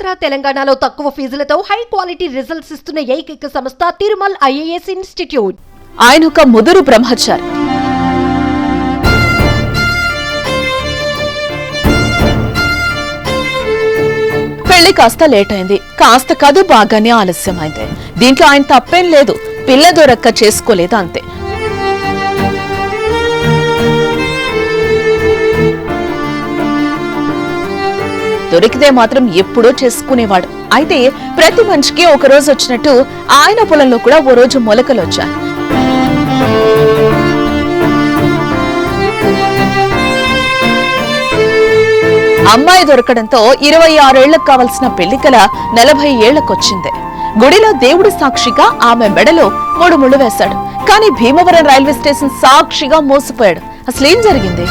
ఆంధ్ర తెలంగాణలో తక్కువ ఫీజులతో high quality results ఇస్తున్న ఏకైక సంస్థ తిరుమల్ ఐఏఎస్ ఇన్స్టిట్యూట్. ఆయన ఒక ముదురు బ్రహ్మచారి. పెళ్లి కాస్త లేట్ అయింది, కాస్త కాదు బాగానే ఆలస్యమైంది. దీంట్లో ఆయన తప్పేం లేదు, పిల్ల దొరక్క చేసుకోలేదు అంతే. దొరికితే మాత్రం ఎప్పుడో చేసుకునేవాడు. అయితే ప్రతి మనిషికి ఒక రోజు వచ్చినట్టు ఆయన పొలంలో కూడా ఓ రోజు మొలకలు వచ్చాయి. అమ్మాయి దొరకడంతో 26 ఏళ్లకు కావలసిన పెళ్లికల 40 ఏళ్లకొచ్చింది. గుడిలో దేవుడి సాక్షిగా ఆమె మెడలో 3 ముళ్ళు వేశాడు. కానీ భీమవరం రైల్వే స్టేషన్ సాక్షిగా మోసపోయాడు. అసలేం జరిగింది?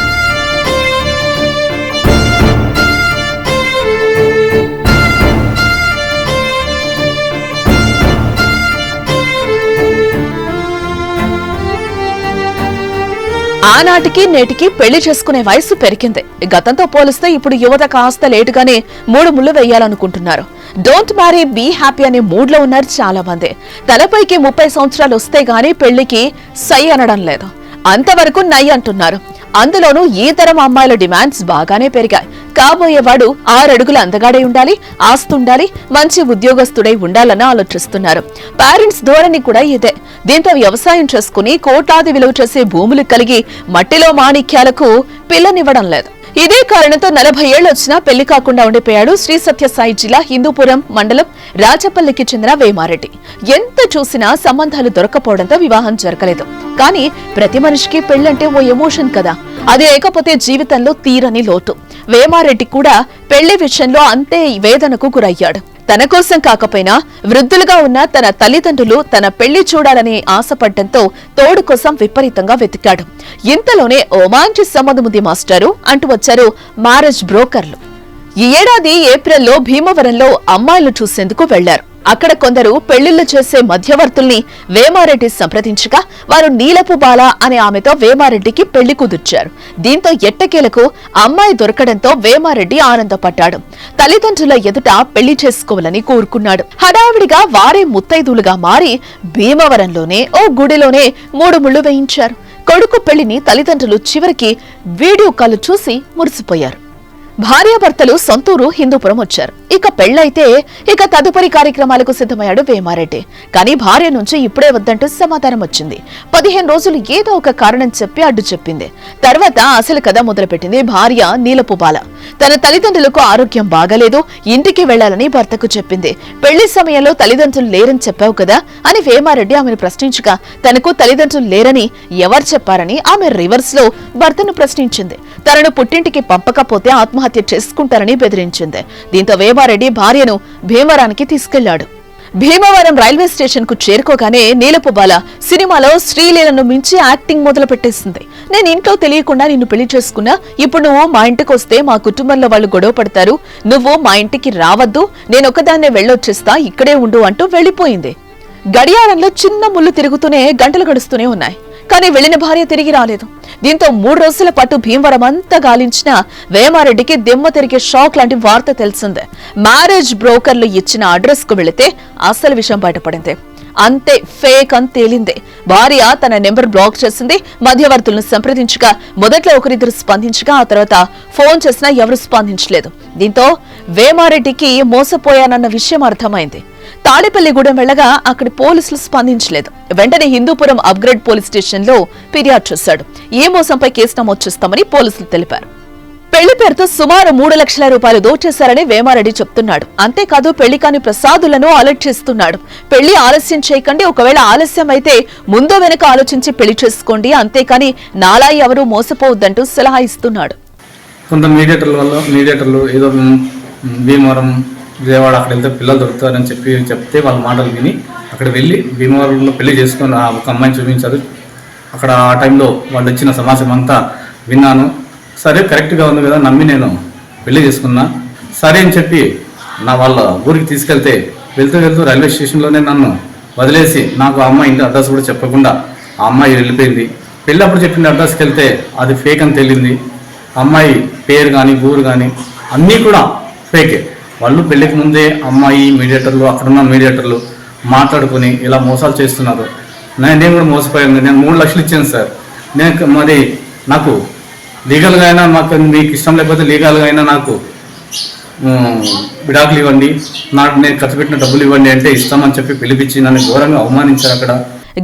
ఆనాటికి నేటికి పెళ్లి చేసుకునే వయసు పెరిగింది. గతంతో పోలిస్తే ఇప్పుడు యువత కాస్త లేటుగానే 3 ముళ్ళు వేయాలనుకుంటున్నారు. డోంట్ మ్యారీ బీ హ్యాపీ అనే మూడ్ లో ఉన్నారు చాలా మంది. తలపైకి 30 సంవత్సరాలు వస్తే గానీ పెళ్లికి సై అనడం లేదు, అంతవరకు నై అంటున్నారు. అందులోనూ ఈ తరం అమ్మాయిల డిమాండ్స్ బాగానే పెరిగాయి. కాబోయేవాడు 6 అడుగుల అందగాడై ఉండాలి, ఆస్తుండాలి, మంచి ఉద్యోగస్తుడై ఉండాలని ఆలోచిస్తున్నారు. పేరెంట్స్ ధోరణి కూడా ఇదే. దీంతో వ్యవసాయం చేసుకుని కోట్లాది విలువ చేసే భూములు కలిగి మట్టిలో మాణిక్యాలకు పిల్లనివ్వడం లేదు. ఇదే కారణంతో 40 ఏళ్లు వచ్చినా పెళ్లి కాకుండా ఉండిపోయాడు శ్రీ సత్యసాయి జిల్లా హిందూపురం మండలం రాజపల్లికి చెందిన వేమారెడ్డి. ఎంత చూసినా సంబంధాలు దొరకపోవడంతో వివాహం జరగలేదు. కానీ ప్రతి మనిషికి పెళ్లంటే ఓ ఎమోషన్ కదా, అది లేకపోతే జీవితంలో తీరని లోటు. వేమారెడ్డి కూడా పెళ్లి విషయంలో అంతే వేదనకు గురయ్యాడు. తన కోసం కాకపోయినా వృద్ధులుగా ఉన్న తన తల్లిదండ్రులు తన పెళ్లి చూడాలని ఆశపడ్డంతో తోడు కోసం విపరీతంగా వెతికాడు. ఇంతలోనే ఓ మంచి సంబంధముంది మాస్టారు అంటూ వచ్చారు మ్యారేజ్ బ్రోకర్లు. ఈ ఏడాది ఏప్రిల్లో భీమవరంలో అమ్మాయిలు చూసేందుకు వెళ్లారు. అక్కడ కొందరు పెళ్లిళ్లు చేసే మధ్యవర్తుల్ని వేమారెడ్డి సంప్రదించగా వారు నీలపు బాల అనే ఆమెతో వేమారెడ్డికి పెళ్లి కుదిర్చారు. దీంతో ఎట్టకేలకు అమ్మాయి దొరకడంతో వేమారెడ్డి ఆనందపడ్డాడు. తల్లిదండ్రుల ఎదుట పెళ్లి చేసుకోవాలని కోరుకున్నాడు. హడావిడిగా వారే ముత్తైదులుగా మారి భీమవరంలోనే ఓ గుడిలోనే 3 ముళ్ళు వేయించారు. కొడుకు పెళ్లిని తల్లిదండ్రులు చివరికి వీడియో కాల్ చూసి మురిసిపోయారు. భార్యాభర్తలు సొంతూరు హిందూపురం వచ్చారు. ఇక పెళ్లైతే ఇక తదుపరి కార్యక్రమాలకు సిద్ధమయ్యాడు వేమారెడ్డి. కానీ భార్య నుంచి ఇప్పుడే వద్దంటూ సమాధానం వచ్చింది. 15 రోజులు ఏదో ఒక కారణం చెప్పి అడ్డు చెప్పింది. తర్వాత అసలు కథ మొదలుపెట్టింది భార్య నీలపు బాల. తన తల్లిదండ్రులకు ఆరోగ్యం బాగలేదు, ఇంటికి వెళ్లాలని భర్తకు చెప్పింది. పెళ్లి సమయంలో తల్లిదండ్రులు లేరని చెప్పావు కదా అని వేమారెడ్డి ఆమెను ప్రశ్నించగా తనకు తల్లిదండ్రులు లేరని ఎవరు చెప్పారని ఆమె రివర్స్ లో భర్తను ప్రశ్నించింది. తనను పుట్టింటికి పంపకపోతే ఆత్మహత్య చేసుకుంటారని బెదిరించింది. దీంతో వేమారెడ్డి భార్యను భీమవరానికి తీసుకెళ్లాడు. భీమవరం రైల్వే స్టేషన్ కు చేరుకోగానే నీలపు బాల సినిమాలో శ్రీలీలను మించి యాక్టింగ్ మొదలు పెట్టేసింది. నేను ఇంట్లో తెలియకుండా నిన్ను పెళ్లి చేసుకున్నా, ఇప్పుడు నువ్వు మా ఇంటికి వస్తే మా కుటుంబంలో వాళ్ళు గొడవ పడతారు, నువ్వు మా ఇంటికి రావద్దు, నేను ఒకదాన్నే వెళ్ళొచ్చేస్తా, ఇక్కడే ఉండు అంటూ వెళ్లిపోయింది. గడియారంలో చిన్న ముళ్ళు తిరుగుతూనే గంటలు గడుస్తూనే ఉన్నాయి. కానీ వెళ్లిన భార్య తిరిగి రాలేదు. దీంతో 3 రోజుల పాటు భీమవరం అంతా గాలించిన వేమారెడ్డికి దిమ్మ తిరిగే షాక్ లాంటి వార్త తెలిసిందే. మ్యారేజ్ బ్రోకర్లు ఇచ్చిన అడ్రస్ కు వెళితే అసలు విషయం బయటపడింది. అంతే ఫేక్ అని తేలింది. భార్య తన నెంబర్ బ్లాక్ చేసింది. మధ్యవర్తులను సంప్రదించగా మొదట్లో ఒకరిద్దరు స్పందించగా ఆ తర్వాత ఫోన్ చేసినా ఎవరు స్పందించలేదు. దీంతో వేమారెడ్డికి మోసపోయానన్న విషయం అర్థమైంది. తాడేపల్లిగూడెం వెళ్లగా అక్కడి పోలీసులు స్పందించలేదు. వెంటనే హిందూపురం అప్గ్రేడ్ పోలీస్ స్టేషన్ లో ఫిర్యాదు చేశాడు. ఈ మోసంపై కేసు నమోదు చేస్తామని పోలీసులు తెలిపారు. పెళ్లి పేరుతో సుమారు 3 లక్షల రూపాయలు దోచేశారని వేమారెడ్డి చెప్తున్నాడు. అంతేకాదు పెళ్లి కాని ప్రసాదులను అలర్ట్ చేస్తున్నాడు. పెళ్లి ఆలస్యం చేయకండి, ఒకవేళ ఆలస్యం అయితే ముందో వెనక ఆలోచించి పెళ్లి చేసుకోండి, అంతేకాని నాలా ఎవరూ మోసపోవద్దంటూ సలహా ఇస్తున్నాడు. కొంత మీడియేటర్లు ఏదో భీమవరం విజయవాడ అక్కడ వెళ్తే పిల్లలు దొరుకుతారని చెప్తే వాళ్ళ మాటలు విని అక్కడ వెళ్ళి భీమవరంలో పెళ్లి చేసుకొని ఒక అమ్మాయిని చూపించారు. అక్కడ ఆ టైంలో వాళ్ళు ఇచ్చిన సమాచారం అంతా విన్నాను. సరే కరెక్ట్గా ఉంది కదా నమ్మి నేను పెళ్లి చేసుకున్నా. సరే అని చెప్పి నా వాళ్ళ ఊరికి తీసుకెళ్తే వెళ్తూ రైల్వే స్టేషన్లోనే నన్ను వదిలేసి నాకు ఆ అమ్మాయి ఇంటి అడ్రస్ కూడా చెప్పకుండా ఆ అమ్మాయి వెళ్ళిపోయింది. పెళ్ళప్పుడు చెప్పిన అడ్రస్కి వెళ్తే అది ఫేక్ అని తెలియంది. అమ్మాయి పేరు కానీ ఊరు కానీ అన్నీ కూడా ఫేకే. వాళ్ళు పెళ్లికి ముందే అమ్మాయి మీడియేటర్లు అక్కడున్న మీడియేటర్లు మాట్లాడుకుని ఇలా మోసాలు చేస్తున్నారు. నేను కూడా మోసపోయాను. నేను 3 లక్షలు ఇచ్చాను సార్. నేను మరి నాకు లీగల్గా అయినా మీకు ఇష్టం లేకపోతే లీగల్గా అయినా నాకు విడాకులు ఇవ్వండి, నేను ఖర్చు పెట్టిన డబ్బులు ఇవ్వండి అంటే ఇస్తామని చెప్పి పిలిపించి నన్ను ఘోరంగా అవమానించారు అక్కడ.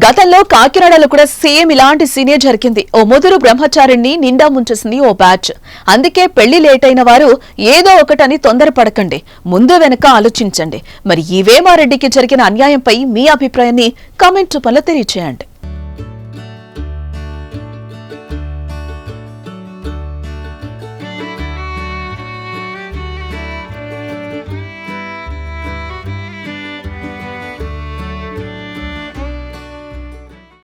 గతంలో కాకినాడలో కూడా సేమ్ ఇలాంటి సీనే జరిగింది. ఓ ముదురు బ్రహ్మచారిని నిండా ముంచేసింది ఓ బ్యాచ్. అందుకే పెళ్లి లేట్ అయిన వారు ఏదో ఒకటని తొందరపడకండి, ముందు వెనక ఆలోచించండి. మరి ఈ వేమారెడ్డికి జరిగిన అన్యాయంపై మీ అభిప్రాయాన్ని కామెంట్ రూపంలో తెలియజేయండి.